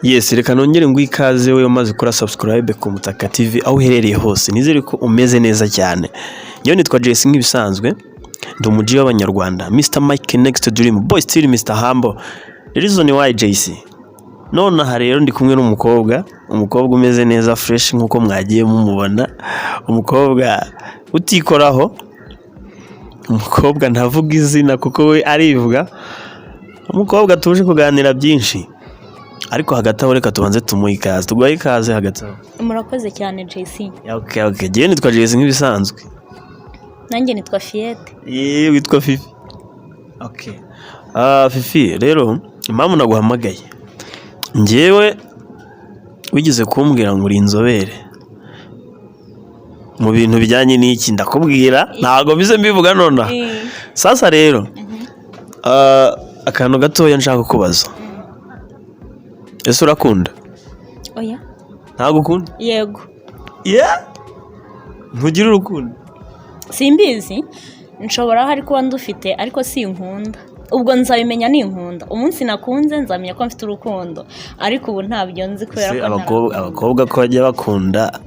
Yes, reka nongere ngo ikaze we umaze kora subscribe ku UMUTAKA-TV aho uherereye hose. Nizere ko umeze neza cyane. Nyewe nitwa Jesse nk'ibisanzwe. Ndi umuji w'abanyarwanda. Mr. Mike next dream. Boy still Mr. Humble. The reason why Jesse. None aha rero ndi kumwe n'umukobwa. Umukobwa umeze neza fresh nkuko mwagiye mumubona. Umukobwa utikoraho. Umukobwa ntavuga izina kuko we arivuga. Umukobwa tuje kuganira byinshi. Ariko hagati aho reka tubanze tumuha ikaze. Tuguha ikaze hagati aho. Murakoze cyane JC. Okay. Jewe nitwa Jesse nk'ibisanzwe. Nanjye nitwa Fiete. Witwa Fifi. Okay. Fifi rero impamvu naguhamagaye. Njyewe wigize kumbwira ngo uri inzobere mu bintu bijyanye n'iki ndakubwira ntago bize mbivuga nona. Sasa rero akantu gatoya nshaka kubaza. Ese urakunda? Oya. Ntago ukunda? Yego. Ntugira urukundo? Simbizi. Nshobora hari kuba ndufite ariko sinkunda. Ubwo nzabimenya ninkunda. Umunsi nakunze nzamenya ko mfite urukundo. Ariko ubu ntabyo nzi kubera ko abakobwa ko bajya bakunda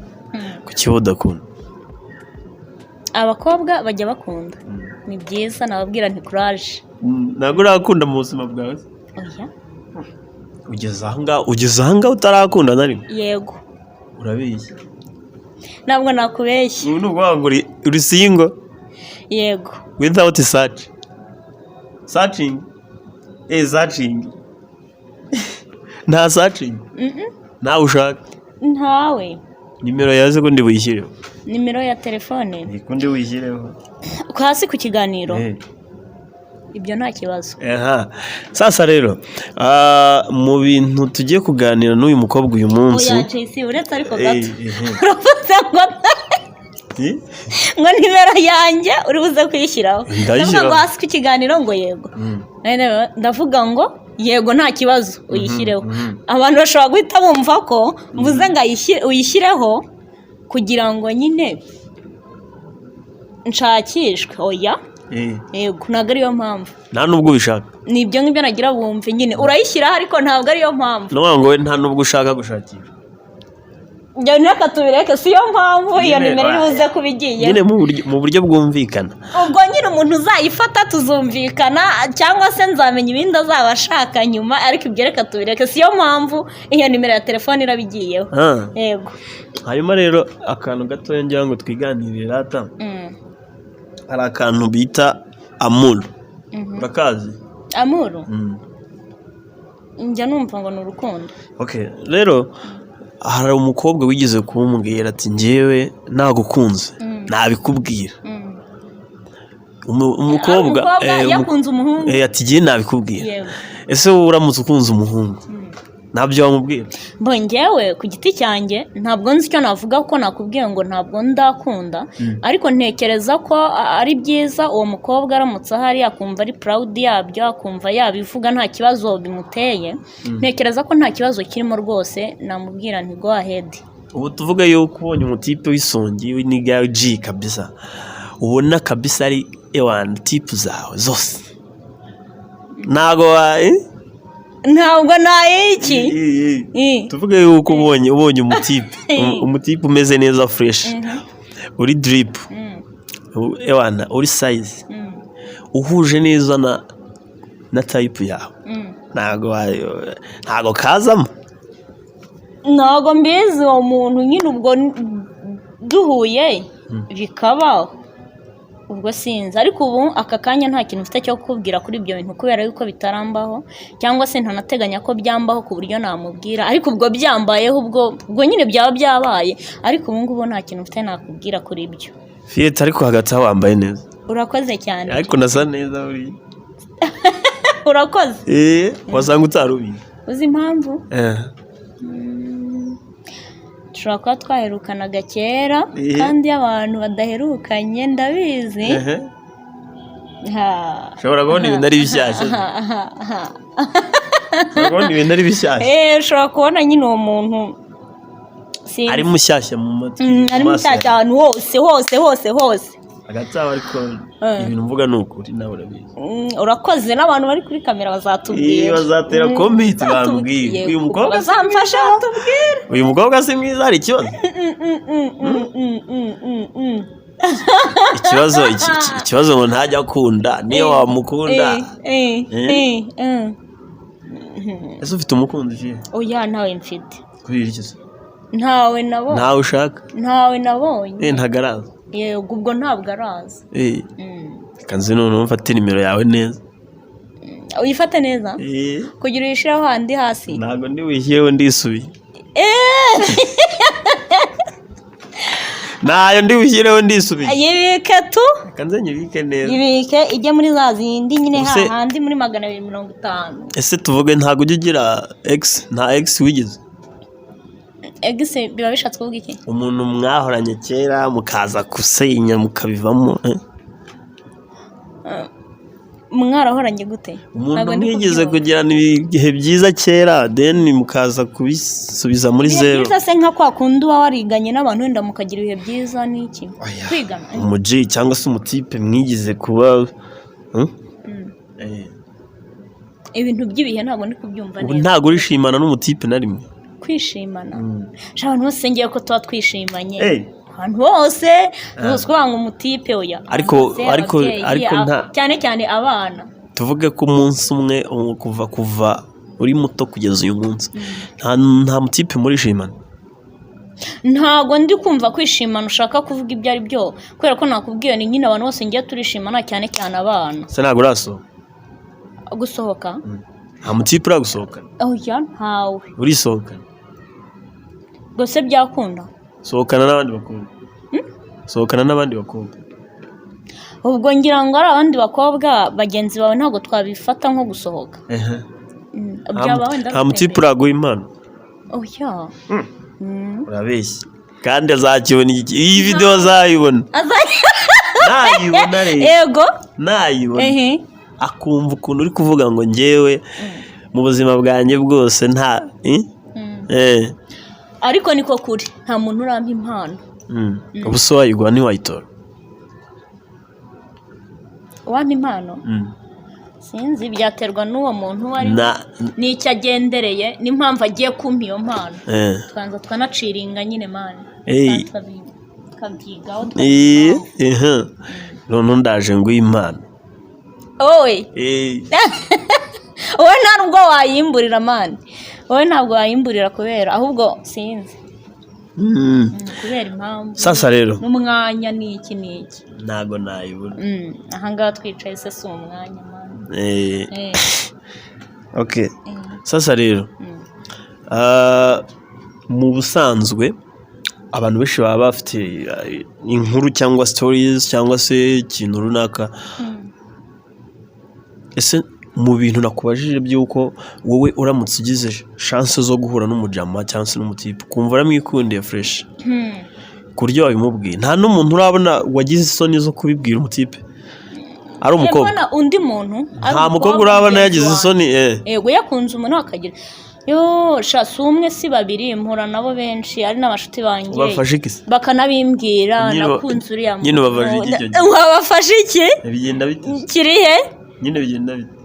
ku kibudakunda. Abakobwa bajya bakunda. Ni byiza nababwira nti courage. Ntago urakunda mu buzima bwawe? Oya. Ugeze ahanga utarakunda na rimwe? Yego. Urabizi? Ntabwo nakubeshya. Ubu nuvuga ngo uri single? Yego. Without searching? Searching. Nta searching? Ntawe ushaka? Ntawe. Nimero yawe ko ndi buyishyireho? Nimero ya telefone? Ko ndi buyishyireho. Hasi ku kiganiro? Ibyo nta kibazo. Sasa rero mu bintu tugiye kuganira n'uyu mukobwa uyu munsi. Oya JC uretse ariko gato. Uravuze ngo nimero yanjye uri buze kuyishyiraho. Ndavuga ngo hasi ku kiganiro ngo yego. Ndavuga ngo yego nta kibazo uyishyireho. Abantu bashobora guhita bumva ko mvuze ngo uyishyireho kugira ngo nyine nshakishwe. Oya. Yego ntabwo ariyo mpamvu. Nta nubwo ubishaka? Nibyo ngibyo nagira bumve nyine urayishyiraho ariko ntabwo ariyo mpamvu. Ngo we nta nubwo ushaka gushakisha. Njye neka tubireke siyo mpamvu iyo nimero iri buze kubigiye. Nyine mu buryo bwumvikana. Ubwo nyine umuntu uzayifata tuzumvikana cyangwa se nzamenya ibindi azabashaka nyuma ariko ibyo reka tubireke siyo mpamvu iyo nimero ya telefone irabigiyeho. Yego. Hanyuma rero akantu gatoya ngira ngo twiganirire rata. Hari akantu bita amuru. Urakazi? Amuru? Njya numva ngo ni urukundo. Okay, rero hari umukobwa wigize kumbwira ati njyewe nagukunze nabikubwira. Umukobwa yakunze umuhungu. Ati giye nabikubwira. Ese wowe uramutse ukunze umuhungu nabyo wamubwira? Njyewe ku giti cyanjye ntabwo nzi icyo navuga ko nakubwiye ngo ntabwo ndakunda ariko ntekereza ko ari byiza uwo mukobwa aramutse ahari akumva ari proud yabyo akumva yabivuga nta kibazo bimuteye. Ntekereza ko nta kibazo kirimo rwose namubwira nti go ahead. Ubu tuvuga yuko ubonye umutipe w'isongi w'iniga G kabisa ubona kabisa ari tipe zawe zose ntago ntabwo nayiki. Tuvuge yuko ubonye umutipe umeze neza fresh uri drip uri size uhuje neza na type yawe ntago kazamo. Ntago mbizi uwo muntu nyine ubwo duhuye bikabaho ubwo sinzi ariko ubu aka kanya nta kintu mfite cyo kukubwira kuri ibyo bintu kubera yuko bitarambaho cyangwa se ntanateganya ko byambaho ku buryo namubwira ariko ubwo byambayeho ubwo nyine byaba byabaye ariko ubu ngubu nta kintu mfite nakubwira kuri ibyo. Fiete ariko hagati aho wambaye neza. Urakoze cyane. Ariko nasa neza uri. Urakoze. Wasanga utarubiye. Uzi impamvu? Tushobora kuba twaherukanaga kera kandi abantu badaherukanye ndabizi. Ushobora kubona ibintu ari bishyashya. Ushobora kubona nyine uwo muntu ari mushyashya mu matwi. Ari mushyashya ahantu hose. agatsaho ariko ibintu mvuga ni ukuri nawe urabizi. Urakoze n'abantu bari kuri kamera bazatubwira. Bazatera comment bambwira. Uyu mukobwa bazamfasha batubwira. Uyu mukobwa si mwiza hari ikibazo. Ikibazo ngo ntajya akunda niyo wamukunda. Ese ufite umukunzi je? Oya ntawe mfite. Kubira iki se? Ntawe nabonye. Ntawe ushaka? Ntawe nabonye. Ntagaraza. Yego ubwo ntabwo araza. Kanzi none mfate nimero yawe neza. Uyifate neza? Kugira uyishiraho handi hasi. Ntago ndi wishiyeho ndisubiye. Nayo ndi wishireho ndisubiye. Yibike tu. Kanze nyibike neza. Yibike ijye muri za zindi nyine hahandi muri 250. Ese tuvuge ntago ujya ugira X nta X wigize? X biba bishatse kuvuga iki? Umuntu mwahoranye kera mukaza kusenya mukabivamo. Mwarahoranye gute? Umuntu mwigeze kugirana ibihe byiza kera then mukaza kubisubiza muri zero. Byiza se nka kwa kundi uba wariganye n'abantu wenda mukagira ibihe byiza n'iki? Kwigana. Umuji cyangwa se umutipe mwigize kuba ibintu by'ibihe ntabwo ndi kubyumva neza. Ntabwo urishimana n'umutipe na rimwe. Kwishimana. Abantu bose ngiye ko tuba twishimanye. Abantu bose banga umutipe oya. Ariko cyane abana. Tuvuge ko umunsi umwe kuva uri muto kugeza uyu munsi. Nta mutipe murishimana. Ntago ndi kumva kwishimana ushaka kuvuga ibyo ari byo kubera ko nakubwiye ni nyine abantu bose ngiye turishimana cyane abana. Se ntago uraso gusohoka? Nta mutipe uragusohoka? Oya ntawe. Urisohoka? Gose byakunda. Sohokana n'abandi bakobwa. Sohokana n'abandi bakobwa. Ubwo ngira ngo ari abandi bakobwa bagenzi bawe ntago twabifata nko gusohoka. Nta mutipe uraguha impano? Oya. Urabeshya. Kandi azakibona iyi video azayibona. Nayibona rero. Yego. Nayibona. Akumva ukuntu uri kuvuga ngo njyewe mu buzima bwanjye bwose nta ariko niko kuri nta muntu urampa impano. Ubuso wayigwa ni wayitora. Wampa impano? Sinzi byaterwa n'uwo muntu wari n'icyo agendereye n'impamvu agiye kumpa iyo mpano. Twanza twanaciringa nyine mani. Twabyigaho. None ndaje ngo impano. Wowe ntabwo wayimburira mani. Wowe ntabwo wayimburira kubera ahubwo sinzi. Kubera impamvu. Sasa rero. N'umwanya n'iki. Ntago nayibura. Ahangaha twicaye se si umwanya mani. Okay. Sasa rero. Mu busanzwe abantu benshi baba bafite inkuru cyangwa stories cyangwa se ikintu runaka. Ese mu bintu nakubajije byuko wowe uramutse ugize chance zo guhura n'umujama cyangwa se n'umutipe kumva uramwikundiye fresh kuryo wabimubwiye nta n'umuntu urabona wagize isoni zo kubibwira umutipe ari umukobwa undi muntu nta mukobwa urabona yagize isoni yego yakunze umuntu akagira yo shasi umwe si babiri mpura nabo benshi ari n'abashuti banjye bafashe iki bakanabimbwira nakunze uriya muntu nyine bafashe iki wabafashe iki bigenda bite kirihe nyine bigenda bite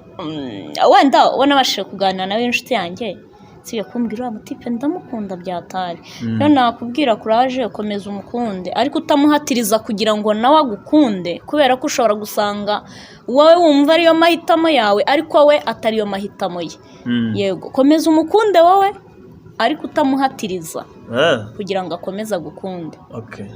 wenda wanabashije kuganira nawe inshuti yanjye siyo kumbwira uriya mutipe ndamukunda byatari rero nakubwira kuraje komeza umukunde ariko utamuhatiriza kugira ngo nawe agukunde kubera ko ushobora gusanga wowe wumva ariyo mahitamo yawe ariko we atariyo mahitamo ye yego komeza umukunde wowe ariko utamuhatiriza kugira ngo akomeze agukunde. Okay.